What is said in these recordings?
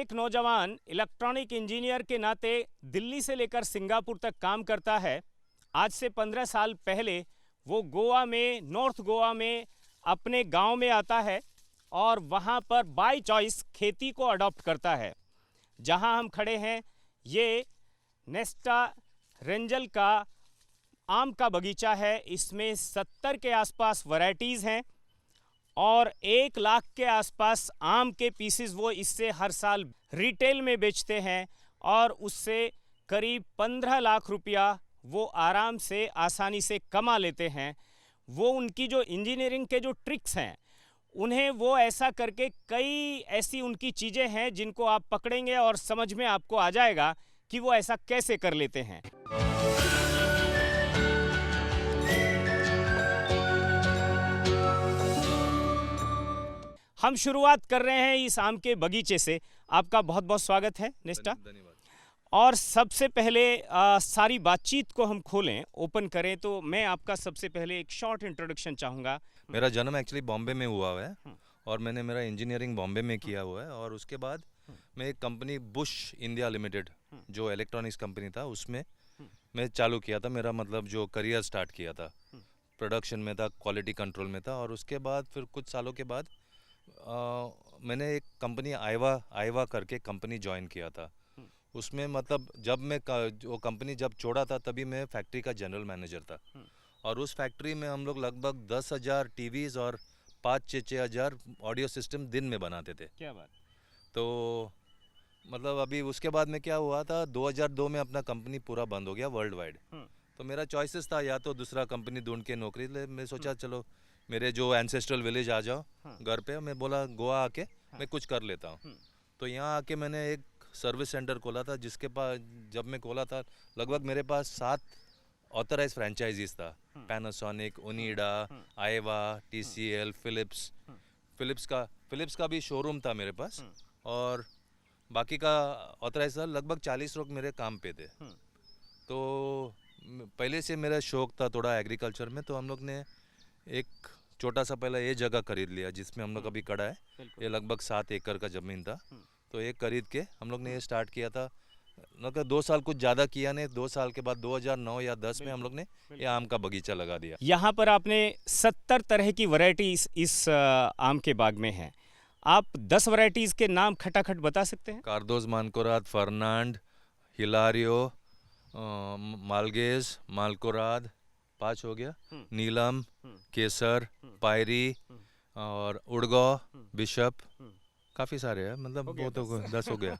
एक नौजवान electronic engineer के नाते दिल्ली से लेकर सिंगापुर तक काम करता है। आज से 15 साल पहले वो गोवा में, नॉर्थ गोवा में अपने गांव में आता है और वहां पर बाय चॉइस खेती को अडॉप्ट करता है। जहां हम खड़े हैं ये नेस्टा रेंजल का आम का बगीचा है। इसमें 70 के आसपास वैरायटीज़ हैं और 1 लाख के आसपास आम के पीसेस वो इससे हर साल रिटेल में बेचते हैं और उससे करीब 15 लाख रुपया वो आराम से, आसानी से कमा लेते हैं। वो उनकी जो इंजीनियरिंग के जो ट्रिक्स हैं उन्हें वो ऐसा करके कई ऐसी उनकी चीज़ें हैं जिनको आप पकड़ेंगे और समझ में आपको आ जाएगा कि वो ऐसा कैसे कर लेते हैं। हम शुरुआत कर रहे हैं इस आम के बगीचे से। आपका बहुत बहुत स्वागत है नेस्टा। धन्यवाद। और सबसे पहले सारी बातचीत को हम खोलें, ओपन करें, तो मैं आपका सबसे पहले एक शॉर्ट इंट्रोडक्शन चाहूँगा। मेरा जन्म एक्चुअली बॉम्बे में हुआ है और मैंने मेरा इंजीनियरिंग बॉम्बे में किया हुआ है और उसके बाद मैं एक कंपनी बुश इंडिया लिमिटेड जो इलेक्ट्रॉनिक्स कंपनी था उसमें मैं चालू किया था। मेरा मतलब जो करियर स्टार्ट किया था प्रोडक्शन में था, क्वालिटी कंट्रोल में था। और उसके बाद फिर कुछ सालों के बाद मैंने एक कंपनी आइवा करके कंपनी ज्वाइन किया था। उसमें मतलब जब मैं वो कंपनी जब छोड़ा था तभी मैं फैक्ट्री का जनरल मैनेजर था और उस फैक्ट्री में हम लोग लगभग 10,000 टीवीज और 5-6 हज़ार ऑडियो सिस्टम दिन में बनाते थे। क्या बात। तो मतलब अभी उसके बाद में क्या हुआ था, 2002 में अपना कंपनी पूरा बंद हो गया वर्ल्ड वाइड। तो मेरा चॉइसेस था या तो दूसरा कंपनी ढूंढ के नौकरी ले। मैं सोचा चलो मेरे जो एंसेस्ट्रल विलेज आ जाओ घर पे। मैं बोला गोवा आके मैं कुछ कर लेता हूँ। तो यहाँ आके मैंने एक सर्विस सेंटर खोला था जिसके पास जब मैं खोला था लगभग मेरे पास 7 ऑथराइज फ्रेंचाइजीज था। Panasonic, Onida, Aiwa, TCL, Philips का भी शोरूम था मेरे पास और बाकी का ऑथराइज था। लगभग 40 लोग मेरे काम पे थे। तो पहले से मेरा शौक था थोड़ा एग्रीकल्चर में। तो हम लोग ने एक छोटा सा पहले ये जगह खरीद लिया जिसमें हम लोग अभी खड़ा है। ये लगभग 7 एकड़ का ज़मीन था। तो ये खरीद के हम लोग ने ये स्टार्ट किया था। मतलब 2 साल कुछ ज़्यादा किया नहीं। 2 साल के बाद 2009 या 10 में हम लोग ने ये आम का बगीचा लगा दिया। यहाँ पर आपने 70 तरह की वैरायटीज इस आम के बाग में है। आप 10 वैरायटीज के नाम खटाखट बता सकते हैं? कार्दोज मानकोराद, फर्नांड, हिलारियो, मालगेज, मालकोराद 5 हो गया, नीलम, केसर, पायरी और उड़गो, बिशप, काफ़ी सारे हैं। मतलब वो तो 10 हो गया।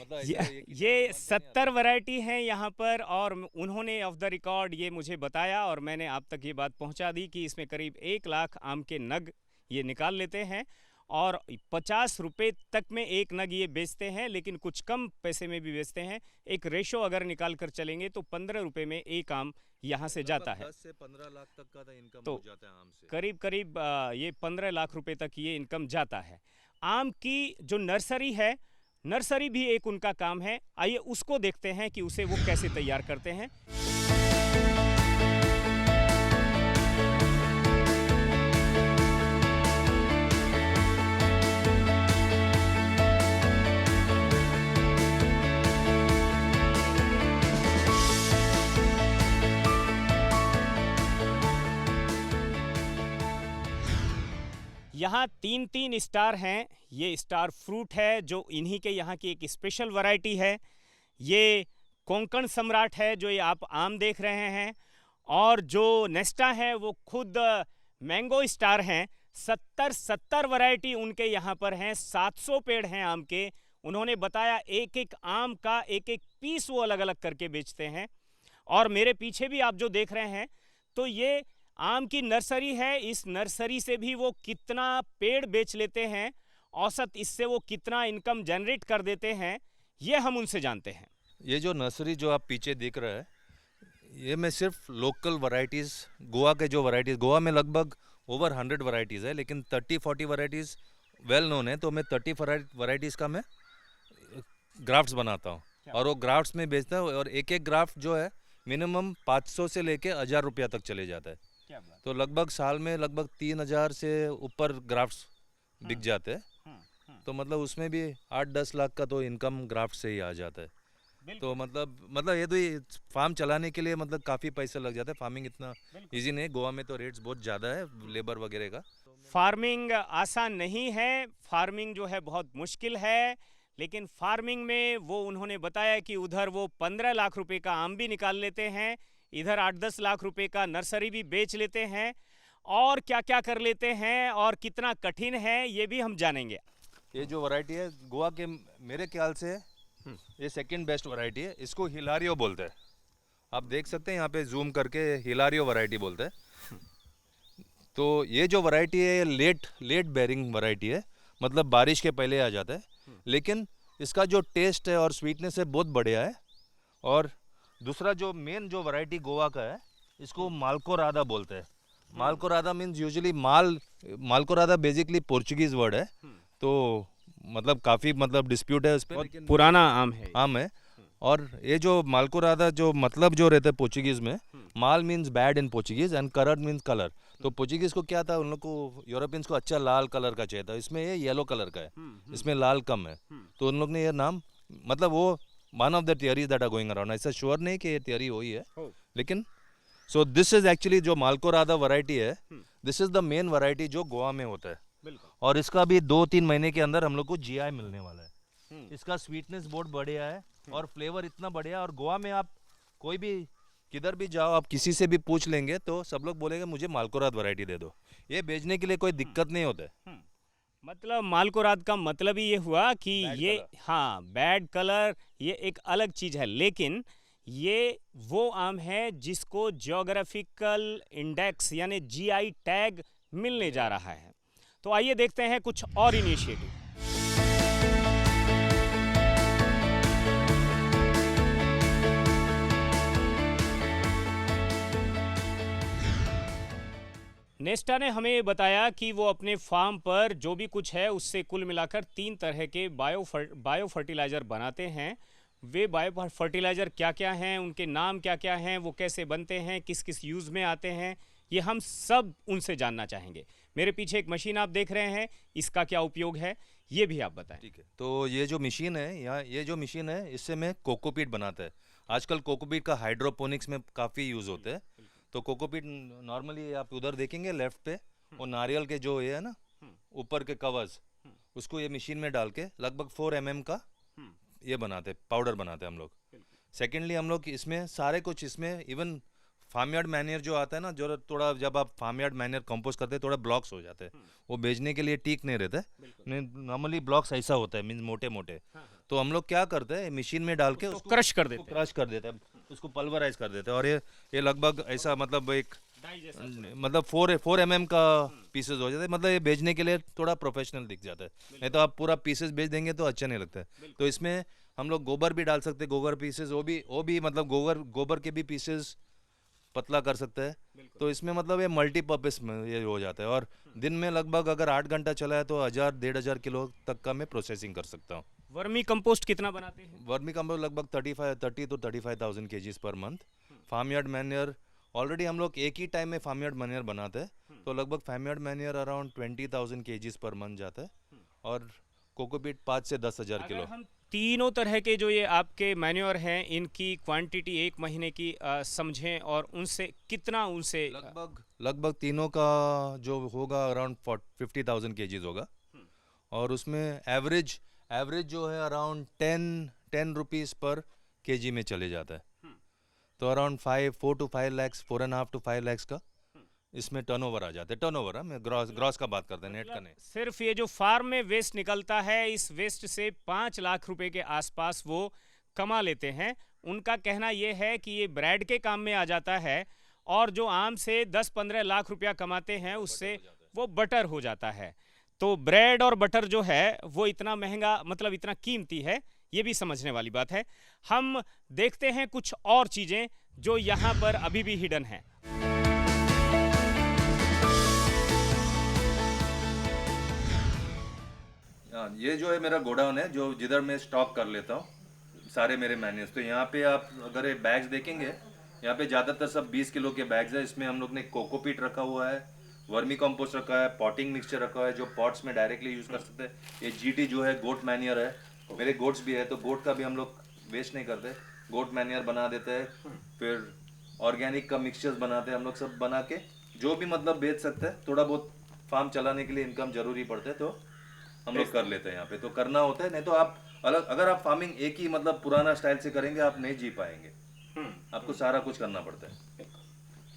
मतलब ये 70 वैरायटी हैं यहाँ पर और उन्होंने ऑफ द रिकॉर्ड ये मुझे बताया और मैंने आप तक ये बात पहुँचा दी कि इसमें करीब 1 लाख आम के नग ये निकाल लेते हैं और 50 रुपये तक में एक नग ये बेचते हैं, लेकिन कुछ कम पैसे में भी बेचते हैं। एक रेशो अगर निकाल कर चलेंगे तो 15 रुपये में एक आम यहाँ से जाता है। 10 से 15 लाख तक का इनकम तो हो जाता है आम से। करीब ये 15 लाख रुपए तक ये इनकम जाता है। आम की जो नर्सरी है, नर्सरी भी एक उनका काम है। आइए उसको देखते हैं कि उसे वो कैसे तैयार करते हैं। यहाँ 3-3 स्टार हैं। ये स्टार फ्रूट है जो इन्हीं के यहाँ की एक स्पेशल वैरायटी है। ये कोंकण सम्राट है जो ये आप आम देख रहे हैं और जो नेस्टा है वो खुद मैंगो स्टार हैं। 70 वैरायटी उनके यहाँ पर हैं। 700 पेड़ हैं आम के। उन्होंने बताया एक एक आम का एक एक पीस वो अलग अलग करके बेचते हैं। और मेरे पीछे भी आप जो देख रहे हैं तो ये आम की नर्सरी है। इस नर्सरी से भी वो कितना पेड़ बेच लेते हैं, औसत इससे वो कितना इनकम जनरेट कर देते हैं, ये हम उनसे जानते हैं। ये जो नर्सरी जो आप पीछे देख रहे हैं ये मैं सिर्फ लोकल वैरायटीज़, गोवा के जो वैरायटीज़, गोवा में लगभग ओवर 100 वैरायटीज़ है लेकिन 30-40 वैरायटीज़ वेल नोन है। तो मैं 30 वैरायटीज़ का मैं ग्राफ्ट्स बनाता हूँ और वो ग्राफ्ट्स में बेचता हूँ और एक एक ग्राफ्ट जो है मिनिमम 500 से लेके 1000 रुपया तक चले जाता है। तो लगभग साल में लगभग 3000 से ऊपर ग्राफ्ट्स बिक जाते हैं। तो मतलब उसमें भी 8-10 लाख का तो इनकम ग्राफ्ट से ही आ जाता है। तो मतलब ये तो ये फार्म चलाने के लिए मतलब काफ़ी पैसा लग जाता है। फार्मिंग इतना इजी नहीं है, गोवा में तो रेट्स बहुत ज़्यादा है लेबर वगैरह का। फार्मिंग आसान नहीं है, फार्मिंग जो है बहुत मुश्किल है, लेकिन फार्मिंग में वो उन्होंने बताया कि उधर वो 15 लाख रुपए का आम भी निकाल लेते हैं, इधर 8-10 लाख रुपए का नर्सरी भी बेच लेते हैं, और क्या क्या कर लेते हैं और कितना कठिन है ये भी हम जानेंगे। ये जो वैरायटी है गोवा के मेरे ख्याल से ये सेकंड बेस्ट वैरायटी है। इसको हिलारियो बोलते हैं। आप देख सकते हैं यहाँ पे जूम करके हिलारियो वैरायटी बोलते हैं। तो ये जो वैरायटी है ये लेट बेरिंग वैरायटी है, मतलब बारिश के पहले आ जाता है। लेकिन इसका जो टेस्ट है और स्वीटनेस है बहुत बढ़िया है। और दूसरा जो मेन जो वैरायटी गोवा का है इसको मालकोरादा बोलते हैं। मालकोरादा मीन्स यूजुअली मालकोरादा बेसिकली पोर्चुगीज वर्ड है। तो मतलब काफ़ी मतलब डिस्प्यूट है उस पर, लेकिन पुराना आम है। आम है। और ये जो मालकोरादा जो मतलब जो रहता है पोर्चुगीज में, माल means bad in Portuguese and करड मीन्स कलर। तो पोर्चुगीज को क्या था, उन लोग को यूरोपियंस को अच्छा लाल कलर का चाहिए था, इसमें ये येलो कलर का है, इसमें लाल कम है। तो उन लोग ने ये नाम मतलब वो one of the theories that are going around, ऐसा श्योर नहीं कि ये थियरी वही है, लेकिन सो दिस इज एक्चुअली जो मालकोरादा वैरायटी है, this is the main variety जो गोवा में होता है। और इसका भी 2-3 महीने के अंदर हम लोग को जीआई मिलने वाला है। इसका स्वीटनेस बहुत बढ़िया है और फ्लेवर इतना बढ़िया। और गोवा में आप कोई भी किधर भी जाओ, आप किसी से भी पूछ लेंगे तो सब लोग बोलेंगे मुझे मालकोराद वैरायटी दे दो। ये बेचने के लिए कोई दिक्कत नहीं होता है। मतलब मालकोराद का मतलब ही ये हुआ कि ये कलर। हाँ बैड कलर ये एक अलग चीज़ है, लेकिन ये वो आम है जिसको ज्योग्राफिकल इंडेक्स यानी जीआई टैग मिलने जा रहा है। तो आइए देखते हैं कुछ और इनिशिएटिव। नेस्टा ने हमें ये बताया कि वो अपने फार्म पर जो भी कुछ है उससे कुल मिलाकर 3 तरह के बायो फर्टिलाइज़र बनाते हैं। वे बायो फर्टिलाइज़र क्या क्या हैं, उनके नाम क्या क्या हैं, वो कैसे बनते हैं, किस किस यूज़ में आते हैं, ये हम सब उनसे जानना चाहेंगे। मेरे पीछे एक मशीन आप देख रहे हैं, इसका क्या उपयोग है ये भी आप बताएं। ठीक है, तो ये जो मशीन है यहाँ, ये जो मशीन है इससे मैं कोकोपीट बनाता है। आजकल कोकोपीट का हाइड्रोपोनिक्स में काफ़ी यूज़ होता है। तो कोकोपीट नॉर्मली आप उधर देखेंगे लेफ्ट पे, वो नारियल के जो ये है ना ऊपर के कवर्स, उसको ये मशीन में डाल के लगभग 4 mm का ये बनाते, पाउडर बनाते हैं हम लोग। सेकेंडली हम लोग इसमें सारे कुछ इसमें इवन फार्मयार्ड मैन्योर जो आता है ना, जो थोड़ा जब आप फार्मयार्ड मैन्योर कंपोस्ट करते हैं थोड़ा ब्लॉक्स हो जाते हैं, वो बेचने के लिए ठीक नहीं रहते। नॉर्मली ब्लॉक्स ऐसा होता है, मीन्स मोटे मोटे। तो हम लोग क्या करते हैं, मशीन में डाल के उसको क्रश कर देते हैं। क्रश कर देते हैं, उसको पल्वराइज कर देते हैं। और ये लगभग ऐसा मतलब एक मतलब 4 mm का पीसेस हो जाते हैं। मतलब ये बेचने के लिए थोड़ा प्रोफेशनल दिख जाता है, नहीं तो आप पूरा पीसेस बेच देंगे तो अच्छा नहीं लगता है। तो इसमें हम लोग गोबर भी डाल सकते हैं, गोबर पीसेस, वो भी मतलब गोबर के भी पीसेस पतला कर सकते हैं। तो इसमें मतलब ये मल्टीपर्पज में ये हो जाता है। और दिन में लगभग अगर 8 घंटा चला है तो 1000-1500 किलो तक का मैं प्रोसेसिंग कर सकता हूँ। वर्मी कंपोस्ट कितना बनाते हैं? वर्मी कंपोस्ट लगभग 30 to 35,000 kgs पर मंथ। फार्मयार्ड मैन्योर ऑलरेडी हम लोग एक ही टाइम में फार्मयार्ड मैन्योर बनाते हैं, तो लगभग फार्मयार्ड मैन्योर अराउंड 20,000 kgs पर मंथ जाता है। और कोकोपीट 5 से 10,000 किलो। हम तीनों तरह के जो ये आपके मैन्योर हैं इनकी क्वांटिटी 1 महीने की समझें और उनसे कितना उनसे लगभग तीनों का जो होगा अराउंड 50,000 kgs होगा। और उसमें एवरेज जो है अराउंड 10 रुपीज़ पर kg में चले जाता है। तो around 4 to 5 lakhs, 4.5 to 5 lakhs का इसमें टर्नओवर आ जाता है। टर्नओवर है, मैं ग्रॉस का बात करते हैं, नेट का नहीं। सिर्फ ये जो फार्म में वेस्ट निकलता है, इस वेस्ट से 5 लाख रुपए के आसपास वो कमा लेते हैं। उनका कहना ये है कि ये ब्रेड के काम में आ जाता है, और जो आम से 10-15 लाख रुपया कमाते हैं उससे वो बटर हो जाता है। तो ब्रेड और बटर जो है वो इतना महंगा, मतलब इतना कीमती है, ये भी समझने वाली बात है। हम देखते हैं कुछ और चीज़ें जो यहाँ पर अभी भी हिडन हैं। ये जो है मेरा गोडाउन है, जो जिधर मैं स्टॉक कर लेता हूँ सारे मेरे मैन्यूज। तो यहाँ पे आप अगर ये बैग्स देखेंगे, यहाँ पे ज़्यादातर सब 20 किलो के बैग्स है। इसमें हम लोग ने कोकोपीट रखा हुआ है, वर्मी कंपोस्ट रखा है, पॉटिंग मिक्सचर रखा है जो पॉट्स में डायरेक्टली यूज कर सकते हैं। ये जीटी जो है गोट मैन्योर है, मेरे गोट्स भी है तो गोट का भी हम लोग वेस्ट नहीं करते, गोट मैन्योर बना देते हैं। फिर ऑर्गेनिक का मिक्सचर्स बनाते हैं हम लोग, सब बना के जो भी मतलब बेच सकते हैं। थोड़ा बहुत फार्म चलाने के लिए इनकम जरूरी पड़ता है तो हम लोग कर लेते हैं यहाँ पे, तो करना होता है। नहीं तो आप अलग अगर आप फार्मिंग एक ही मतलब पुराना स्टाइल से करेंगे आप नहीं जी पाएंगे, आपको सारा कुछ करना पड़ता है।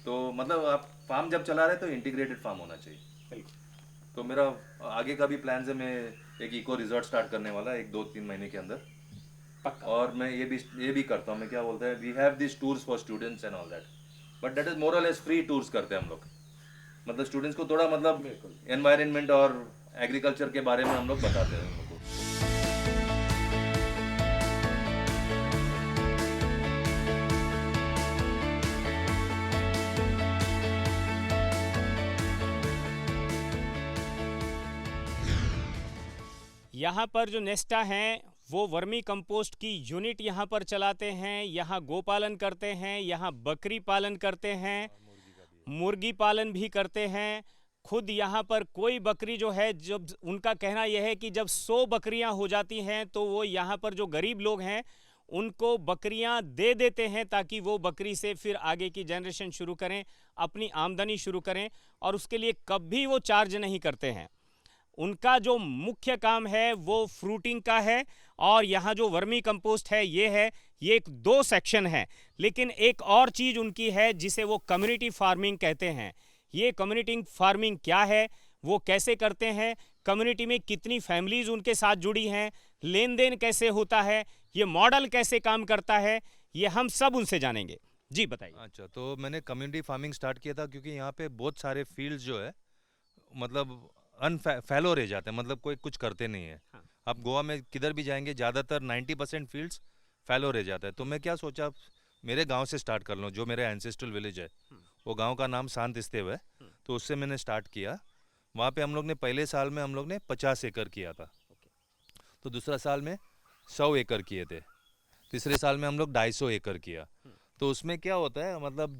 तो मतलब आप फार्म जब चला रहे तो इंटीग्रेटेड फार्म होना चाहिए। तो मेरा आगे का भी प्लान है, मैं एक इको रिजॉर्ट स्टार्ट करने वाला एक 2-3 महीने के अंदर। और मैं ये भी करता हूँ, मैं क्या बोलते हैं, we have this tours for students and all that, but that is more or less free tours करते हैं हम लोग। मतलब स्टूडेंट्स को थोड़ा मतलब एनवायरनमेंट और एग्रीकल्चर के बारे में हम लोग बताते हैं उनको। यहाँ पर जो नेस्टा हैं वो वर्मी कंपोस्ट की यूनिट यहाँ पर चलाते हैं, यहाँ गोपालन करते हैं, यहाँ बकरी पालन करते हैं, मुर्गी पालन भी करते हैं। खुद यहाँ पर कोई बकरी जो है, जब उनका कहना यह है कि जब 100 बकरियाँ हो जाती हैं तो वो यहाँ पर जो गरीब लोग हैं उनको बकरियाँ दे देते हैं ताकि वो बकरी से फिर आगे की जनरेशन शुरू करें, अपनी आमदनी शुरू करें, और उसके लिए कभी वो चार्ज नहीं करते हैं। उनका जो मुख्य काम है वो फ्रूटिंग का है। और यहाँ जो वर्मी कंपोस्ट है ये एक 2 सेक्शन है, लेकिन एक और चीज़ उनकी है जिसे वो कम्युनिटी फार्मिंग कहते हैं। ये कम्युनिटी फार्मिंग क्या है, वो कैसे करते हैं, कम्युनिटी में कितनी फैमिलीज उनके साथ जुड़ी हैं, लेन देन कैसे होता है, ये मॉडल कैसे काम करता है, ये हम सब उनसे जानेंगे। जी बताइए। अच्छा, तो मैंने कम्युनिटी फार्मिंग स्टार्ट किया था क्योंकि यहाँ पे बहुत सारे फील्ड्स जो है मतलब फैलो रह जाते हैं, मतलब कोई कुछ करते नहीं है। हाँ। आप गोवा में किधर भी जाएंगे ज़्यादातर 90% फील्ड्स फैलो रह जाता है। तो मैं क्या सोचा, मेरे गांव से स्टार्ट कर लूँ, जो मेरे एंसेस्ट्रल विलेज है वो गांव का नाम शांत इस्तेव है। तो उससे मैंने स्टार्ट किया। वहाँ पे हम लोग ने पहले साल में हम लोग ने 50 एकड़ किया था, तो दूसरा साल में 100 एकड़ किए थे, तीसरे साल में हम लोग 250 एकड़ किया। तो उसमें क्या होता है, मतलब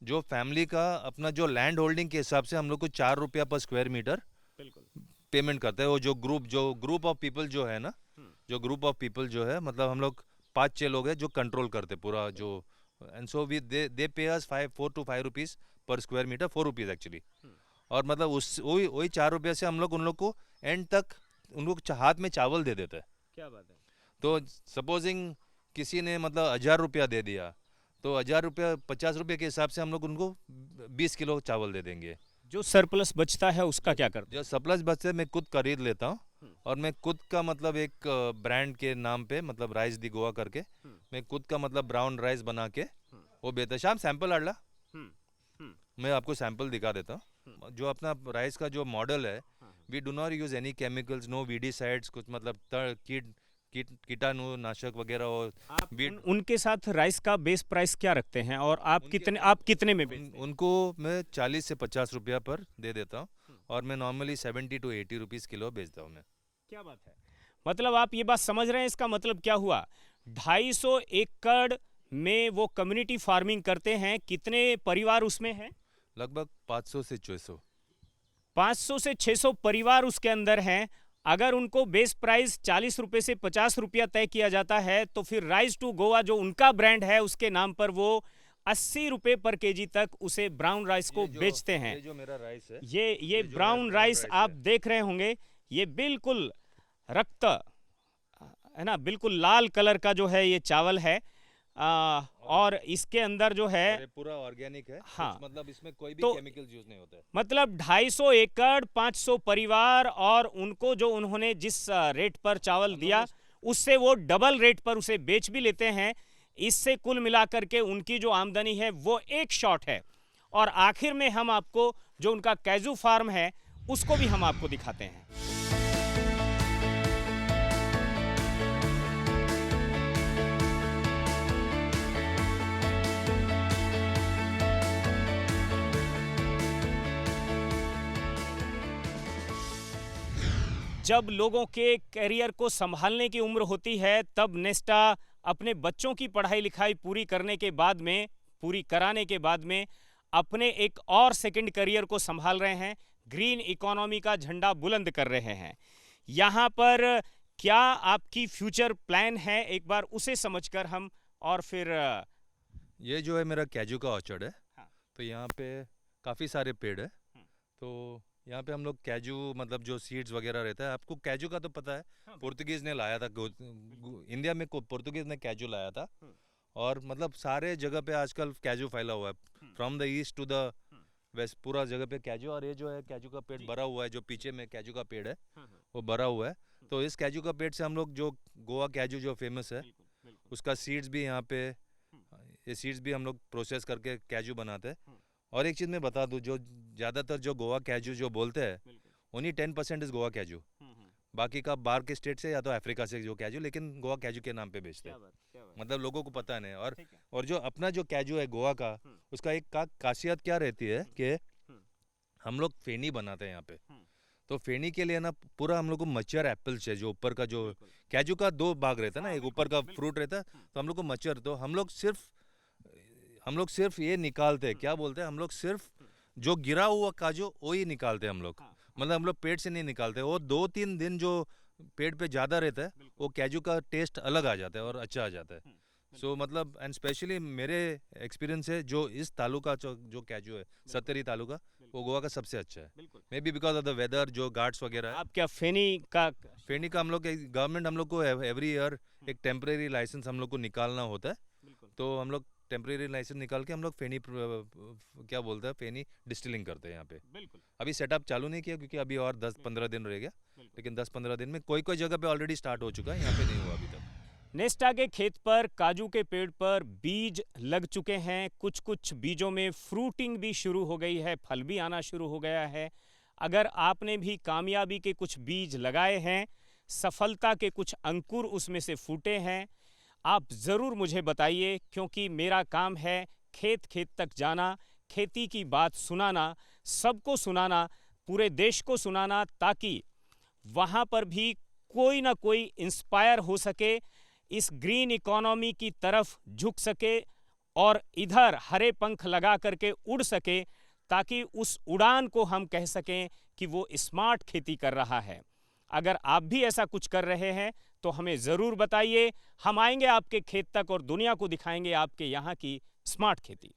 जो फैमिली का अपना जो लैंड होल्डिंग के हिसाब से हम लोग को 4 रुपया पर स्क्वायर मीटर पेमेंट करता है। वो जो ग्रुप ऑफ पीपल जो है ना, जो ग्रुप ऑफ पीपल जो है, मतलब हम लोग 5-6 लोग हैं जो कंट्रोल करते पूरा जो, एंड सो वी दे पे अस 4 to 5 रुपीज़ पर स्क्वायर मीटर, 4 रुपीज़ एक्चुअली। और मतलब वही 4 रुपये से हम लोग उन लोग को एंड तक उन लोग हाथ में चावल दे देते हैं। क्या बात है। तो सपोजिंग किसी ने मतलब 1000 रुपया दे दिया, तो 1000 रुपया 50 रुपये के हिसाब से हम लोग उनको 20 किलो चावल दे देंगे। जो सरप्लस बचता है उसका क्या करते जो सरप्लस बचते है मैं खुद खरीद लेता हूँ, और मैं खुद का मतलब एक ब्रांड के नाम पे, मतलब राइस दी गोवा करके, मैं खुद का मतलब ब्राउन राइस बना के वो बेचता। शाम सैंपल आडला, मैं आपको सैंपल दिखा देता हूँ। जो अपना राइस का जो मॉडल है, we do not use any chemicals, no weedicides, कुछ मतलब कीटाणु नाशक वगैरह। और आप उनके साथ राइस का बेस प्राइस क्या रखते हैं, और आप कितने में बेचते हैं? उनको मैं 40 से 50 रुपया पर दे देता हूँ, और मैं नॉर्मली 70 to 80 रुपीज़ किलो बेचता हूँ मैं। क्या बात है। मतलब आप ये बात समझ रहे हैं, इसका मतलब क्या हुआ, 250 एकड़ में वो कम्युनिटी फार्मिंग करते हैं। कितने परिवार उसमें हैं? लगभग 500 से 600। 500 से 600 परिवार उसके अंदर हैं। अगर उनको बेस प्राइस 40 रुपये से 50 रुपया तय किया जाता है, तो फिर राइस टू गोवा जो उनका ब्रांड है उसके नाम पर वो 80 रुपये पर केजी तक उसे ब्राउन राइस को बेचते हैं। ये जो मेरा राइस है, ये ब्राउन राइस आप देख रहे होंगे, ये बिल्कुल रक्त है ना, बिल्कुल लाल कलर का जो है ये चावल है। और इसके अंदर जो है पूरा ऑर्गेनिक है। हाँ, मतलब इसमें कोई भी तो केमिकल्स यूज नहीं होता है। मतलब 250 एकड़ 500 परिवार, और उनको जो उन्होंने जिस रेट पर चावल दिया उससे वो डबल रेट पर उसे बेच भी लेते हैं। इससे कुल मिलाकर के उनकी जो आमदनी है वो एक शॉट है। और आखिर में हम आपको जो उनका कैजू फार्म है उसको भी हम आपको दिखाते हैं। जब लोगों के करियर को संभालने की उम्र होती है, तब नेस्टा अपने बच्चों की पढ़ाई लिखाई पूरी कराने के बाद में अपने एक और सेकंड करियर को संभाल रहे हैं, ग्रीन इकोनॉमी का झंडा बुलंद कर रहे हैं। यहाँ पर क्या आपकी फ्यूचर प्लान है, एक बार उसे समझकर हम और फिर ये जो है मेरा कैजू का ऑर्चर्ड है। हाँ। तो यहाँ पे काफ़ी सारे पेड़ है। तो यहाँ पे हम लोग कैजू मतलब जो सीड्स वगैरह रहता है, आपको कैजू का तो पता है, हाँ, पोर्तुगीज़ ने लाया था इंडिया में, पोर्तुगीज़ ने कैजू लाया था। और मतलब सारे जगह पे आजकल कैजू फैला हुआ है, from the east to the west, पूरा जगह पे कैजू। और ये जो है कैजू का पेड़ भरा हुआ है, जो पीछे में कैजू का पेड़ है वो भरा हुआ है। तो इस कैजू का पेड़ से हम लोग जो गोवा कैजू जो फेमस है, उसका सीड्स भी यहाँ पे, ये सीड्स भी हम लोग प्रोसेस करके कैजू बनाते हैं। और एक चीज़ मैं बता दूं, जो ज़्यादातर जो गोवा कैजू जो बोलते हैं, ओनली 10% इज़ गोवा कैजू। बाकी का बाहर के स्टेट से या तो अफ्रीका से जो कैजू, लेकिन गोवा कैजू के नाम पे बेचते हैं। मतलब लोगों को पता नहीं। और जो अपना जो कैजू है गोवा का, उसका एक खासियत क्या रहती है कि हम लोग फेनी बनाते हैं यहाँ पे। तो फेनी के लिए ना पूरा हम लोग को मच्चर एप्पल चाहिए, जो ऊपर का जो कैजू का दो भाग रहता है ना, एक ऊपर का फ्रूट रहता है, तो हम लोग को मच्चर, तो हम लोग सिर्फ ये निकालते हैं, क्या बोलते हैं, हम लोग सिर्फ जो गिरा हुआ काजू वो ही निकालते हैं हम लोग। मतलब हम लोग पेड़ से नहीं निकालते। वो 2-3 दिन जो पेड़ पे ज़्यादा रहता है, वो कैजू का टेस्ट अलग आ जाता है और अच्छा आ जाता है। सो मतलब एंड स्पेशली मेरे एक्सपीरियंस है, जो इस तालुका जो कैजू है, सत्तरी तालुका, वो गोवा का सबसे अच्छा है। Maybe because of the weather, जो गार्ड्स वगैरह है। आप क्या फेनी का हम लोग गवर्नमेंट हम लोग को एवरी ईयर एक टेम्परेरी लाइसेंस हम लोग को निकालना होता है। तो हम लोग टेम्परेरी लाइसेंस निकाल के हम लोग फेनी क्या बोलते हैं, फेनी डिस्टिलिंग करते हैं यहाँ पे। अभी सेटअप चालू नहीं किया क्योंकि अभी और 10-15 दिन रह गया, लेकिन 10-15 दिन में कोई जगह पे ऑलरेडी स्टार्ट हो चुका है, यहाँ पे नहीं हुआ अभी तक। नेस्टा के खेत पर काजू के पेड़ पर बीज लग चुके हैं, कुछ बीजों में फ्रूटिंग भी शुरू हो गई है, फल भी आना शुरू हो गया है। अगर आपने भी कामयाबी के कुछ बीज लगाए हैं, सफलता के कुछ अंकुर उसमें से फूटे हैं, आप ज़रूर मुझे बताइए, क्योंकि मेरा काम है खेत खेत तक जाना, खेती की बात सुनाना, सबको सुनाना, पूरे देश को सुनाना, ताकि वहाँ पर भी कोई ना कोई इंस्पायर हो सके, इस ग्रीन इकोनॉमी की तरफ झुक सके और इधर हरे पंख लगा करके उड़ सके, ताकि उस उड़ान को हम कह सकें कि वो स्मार्ट खेती कर रहा है। अगर आप भी ऐसा कुछ कर रहे हैं तो हमें ज़रूर बताइए, हम आएंगे आपके खेत तक और दुनिया को दिखाएंगे आपके यहाँ की स्मार्ट खेती।